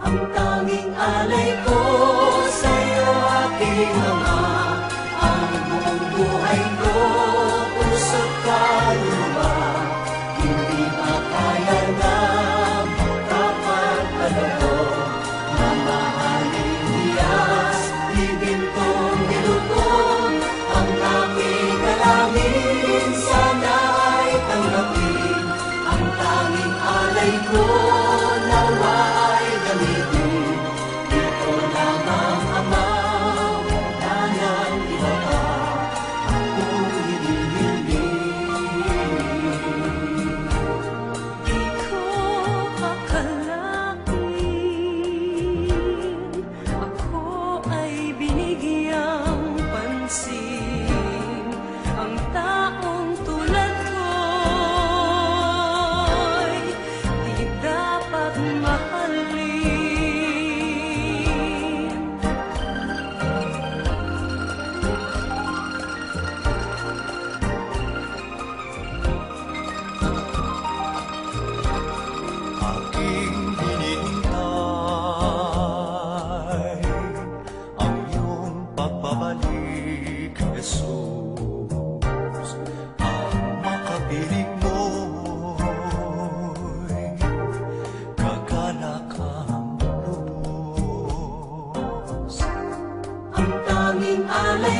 Ang tanging alay ko sa'yo, aking Ama, ang buong buhay ko, puso't kaluluwa, hindi makaya na magkapagkaloob. Mamahaling hiyas, ibig kong nilugod, ang aking dalangin, sana ay tanggapin. Ang tanging alay ko, nawa ay gamitin. Ito lamang, Ama, wala nang iba pa akong hinihiling. Di ko akalain ako ay binigyang pansin. Ang taong tulad ko'y di dapat mahalin. Aking hinihintay ang iyong pagbabalik, Jesus. Ang makapiling mo'y kagalak ang lubos. Ang tanging alay